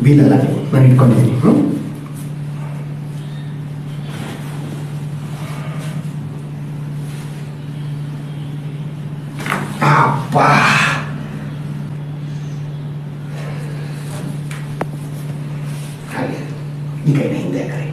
ಬೀಳಲ್ಲ ನೀವು, ನಾನು ಇಟ್ಕೊಂಡಿದ್ದೀನಿ. ಅಪ್ಪ ಹಾಗೆ ಈ ಕೈನ ಹಿಂದೆ ಕರೆ.